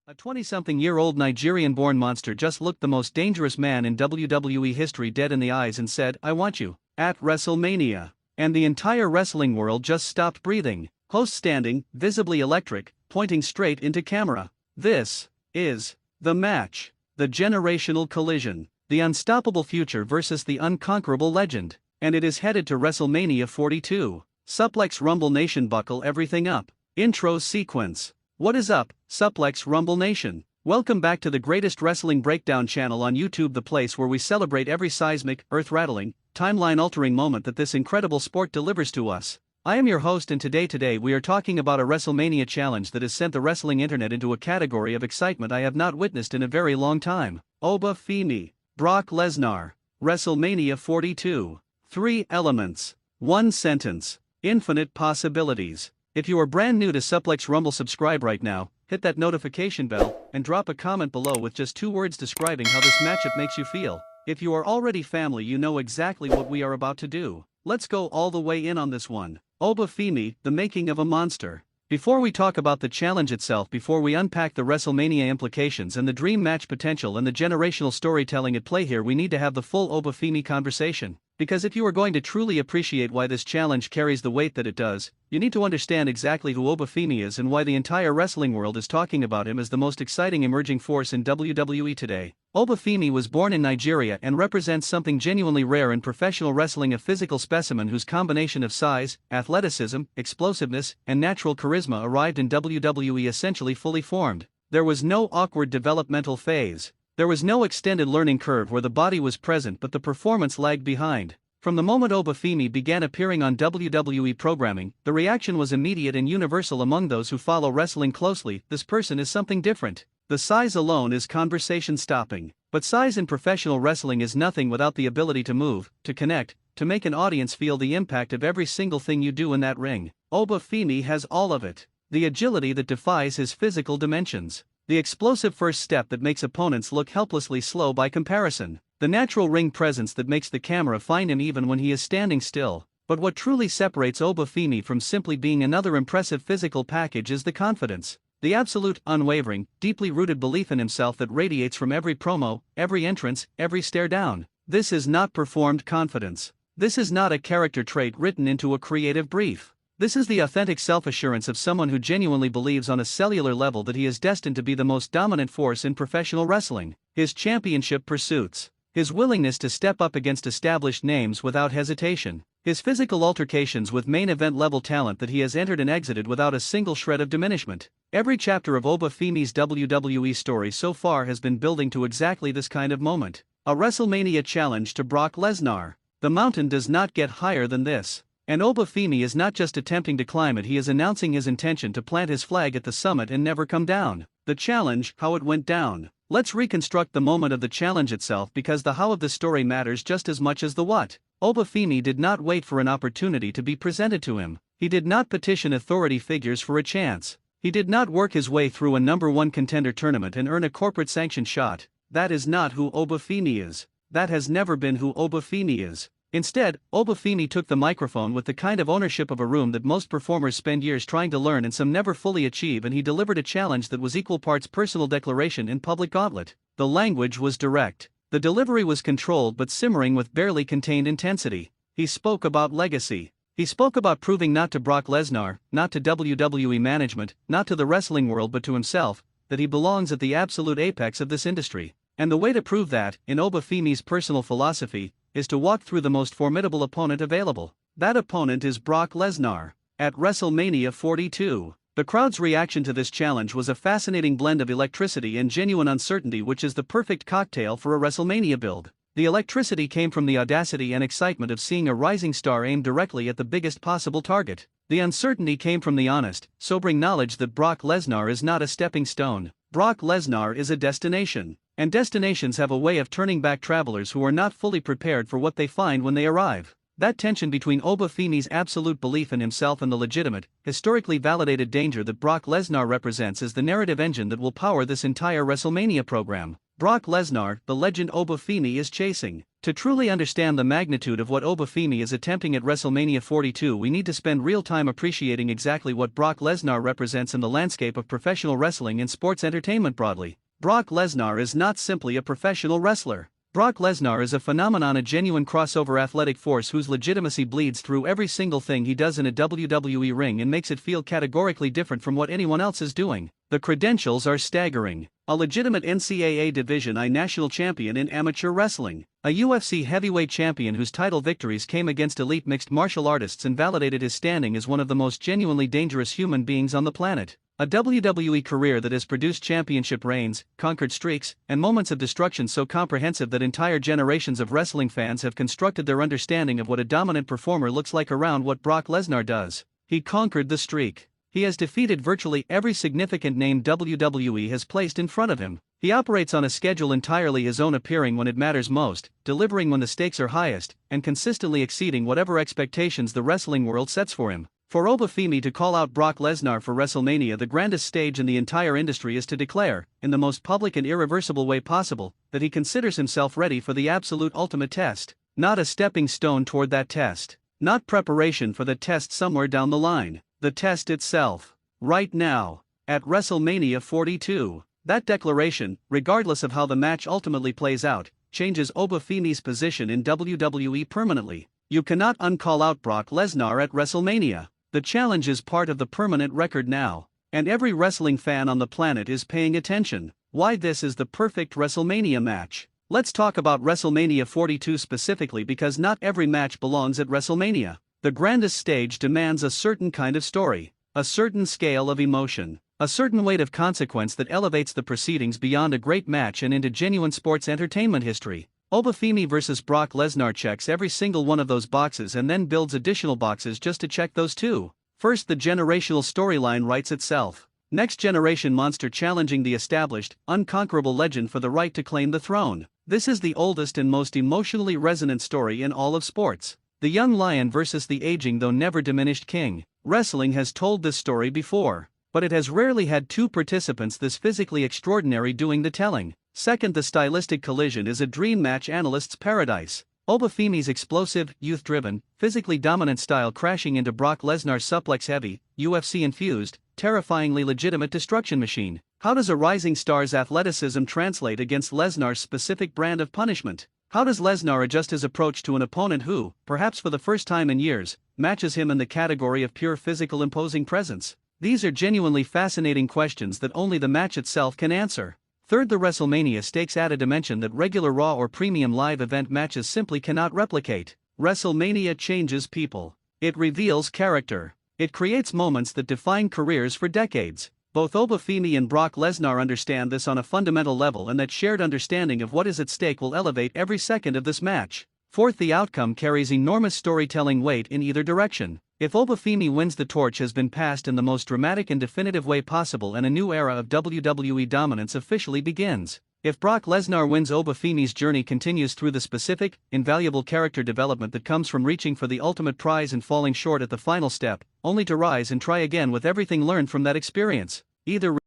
A 20-something-year-old Nigerian-born monster just looked the most dangerous man in WWE history dead in the eyes and said, "I want you," at WrestleMania. And the entire wrestling world just stopped breathing. Host standing, visibly electric, pointing straight into camera. This is the match. The generational collision. The unstoppable future versus the unconquerable legend. And it is headed to WrestleMania 42. Suplex Rumble Nation, buckle everything up. Intro sequence. What is up, Suplex Rumble Nation? Welcome back to the greatest wrestling breakdown channel on YouTube, the place where we celebrate every seismic, earth-rattling, timeline-altering moment that this incredible sport delivers to us. I am your host, and today we are talking about a WrestleMania challenge that has sent the wrestling internet into a category of excitement I have not witnessed in a very long time. Obafimi, Brock Lesnar, WrestleMania 42. 3 elements. 1 sentence. Infinite possibilities. If you are brand new to Suplex Rumble, subscribe right now, hit that notification bell, and drop a comment below with just 2 words describing how this matchup makes you feel. If you are already family, you know exactly what we are about to do. Let's go all the way in on this one. Obafimi, the making of a monster. Before we talk about the challenge itself, before we unpack the WrestleMania implications and the dream match potential and the generational storytelling at play here, we need to have the full Obafimi conversation. Because if you are going to truly appreciate why this challenge carries the weight that it does, you need to understand exactly who Obafimi is and why the entire wrestling world is talking about him as the most exciting emerging force in WWE today. Obafimi was born in Nigeria and represents something genuinely rare in professional wrestling, a physical specimen whose combination of size, athleticism, explosiveness, and natural charisma arrived in WWE essentially fully formed. There was no awkward developmental phase. There was no extended learning curve where the body was present but the performance lagged behind. From the moment Obafimi began appearing on WWE programming, the reaction was immediate and universal among those who follow wrestling closely. This person is something different. The size alone is conversation stopping. But size in professional wrestling is nothing without the ability to move, to connect, to make an audience feel the impact of every single thing you do in that ring. Obafimi has all of it. The agility that defies his physical dimensions. The explosive first step that makes opponents look helplessly slow by comparison. The natural ring presence that makes the camera find him even when he is standing still. But what truly separates Obafimi from simply being another impressive physical package is the confidence. The absolute, unwavering, deeply rooted belief in himself that radiates from every promo, every entrance, every stare down. This is not performed confidence. This is not a character trait written into a creative brief. This is the authentic self-assurance of someone who genuinely believes on a cellular level that he is destined to be the most dominant force in professional wrestling. His championship pursuits. His willingness to step up against established names without hesitation. His physical altercations with main event level talent that he has entered and exited without a single shred of diminishment. Every chapter of Obafimi's WWE story so far has been building to exactly this kind of moment. A WrestleMania challenge to Brock Lesnar. The mountain does not get higher than this. And Obafimi is not just attempting to climb it, he is announcing his intention to plant his flag at the summit and never come down. The challenge, how it went down. Let's reconstruct the moment of the challenge itself, because the how of the story matters just as much as the what. Obafimi did not wait for an opportunity to be presented to him. He did not petition authority figures for a chance. He did not work his way through a #1 contender tournament and earn a corporate sanctioned shot. That is not who Obafimi is. That has never been who Obafimi is. Instead, Obafimi took the microphone with the kind of ownership of a room that most performers spend years trying to learn and some never fully achieve, and he delivered a challenge that was equal parts personal declaration and public gauntlet. The language was direct. The delivery was controlled but simmering with barely contained intensity. He spoke about legacy. He spoke about proving not to Brock Lesnar, not to WWE management, not to the wrestling world but to himself, that he belongs at the absolute apex of this industry. And the way to prove that, in Obafimi's personal philosophy, is to walk through the most formidable opponent available. That opponent is Brock Lesnar. At WrestleMania 42, the crowd's reaction to this challenge was a fascinating blend of electricity and genuine uncertainty, which is the perfect cocktail for a WrestleMania build. The electricity came from the audacity and excitement of seeing a rising star aimed directly at the biggest possible target. The uncertainty came from the honest, sobering knowledge that Brock Lesnar is not a stepping stone. Brock Lesnar is a destination. And destinations have a way of turning back travelers who are not fully prepared for what they find when they arrive. That tension between Obafimi's absolute belief in himself and the legitimate, historically validated danger that Brock Lesnar represents is the narrative engine that will power this entire WrestleMania program. Brock Lesnar, the legend Obafimi is chasing. To truly understand the magnitude of what Obafimi is attempting at WrestleMania 42, we need to spend real time appreciating exactly what Brock Lesnar represents in the landscape of professional wrestling and sports entertainment broadly. Brock Lesnar is not simply a professional wrestler. Brock Lesnar is a phenomenon, a genuine crossover athletic force whose legitimacy bleeds through every single thing he does in a WWE ring and makes it feel categorically different from what anyone else is doing. The credentials are staggering. A legitimate NCAA Division I national champion in amateur wrestling. A UFC heavyweight champion whose title victories came against elite mixed martial artists and validated his standing as one of the most genuinely dangerous human beings on the planet. A WWE career that has produced championship reigns, conquered streaks, and moments of destruction so comprehensive that entire generations of wrestling fans have constructed their understanding of what a dominant performer looks like around what Brock Lesnar does. He conquered the streak. He has defeated virtually every significant name WWE has placed in front of him. He operates on a schedule entirely his own, appearing when it matters most, delivering when the stakes are highest, and consistently exceeding whatever expectations the wrestling world sets for him. For Obafimi to call out Brock Lesnar for WrestleMania, the grandest stage in the entire industry, is to declare, in the most public and irreversible way possible, that he considers himself ready for the absolute ultimate test. Not a stepping stone toward that test. Not preparation for the test somewhere down the line. The test itself. Right now. At WrestleMania 42. That declaration, regardless of how the match ultimately plays out, changes Obafimi's position in WWE permanently. You cannot uncall out Brock Lesnar at WrestleMania. The challenge is part of the permanent record now, and every wrestling fan on the planet is paying attention. Why this is the perfect WrestleMania match. Let's talk about WrestleMania 42 specifically, because not every match belongs at WrestleMania. The grandest stage demands a certain kind of story, a certain scale of emotion, a certain weight of consequence that elevates the proceedings beyond a great match and into genuine sports entertainment history. Obafimi vs. Brock Lesnar checks every single one of those boxes and then builds additional boxes just to check those too. First, the generational storyline writes itself. Next generation monster challenging the established, unconquerable legend for the right to claim the throne. This is the oldest and most emotionally resonant story in all of sports. The young lion versus the aging though never diminished king. Wrestling has told this story before, but it has rarely had two participants this physically extraordinary doing the telling. Second, the stylistic collision is a dream match analyst's paradise. Obafimi's explosive, youth-driven, physically dominant style crashing into Brock Lesnar's suplex-heavy, UFC-infused, terrifyingly legitimate destruction machine. How does a rising star's athleticism translate against Lesnar's specific brand of punishment? How does Lesnar adjust his approach to an opponent who, perhaps for the first time in years, matches him in the category of pure physical imposing presence? These are genuinely fascinating questions that only the match itself can answer. Third, the WrestleMania stakes add a dimension that regular Raw or premium live event matches simply cannot replicate. WrestleMania changes people. It reveals character. It creates moments that define careers for decades. Both Obafimi and Brock Lesnar understand this on a fundamental level, and that shared understanding of what is at stake will elevate every second of this match. Fourth, the outcome carries enormous storytelling weight in either direction. If Obafimi wins, the torch has been passed in the most dramatic and definitive way possible, and a new era of WWE dominance officially begins. If Brock Lesnar wins, Obafimi's journey continues through the specific, invaluable character development that comes from reaching for the ultimate prize and falling short at the final step, only to rise and try again with everything learned from that experience. Either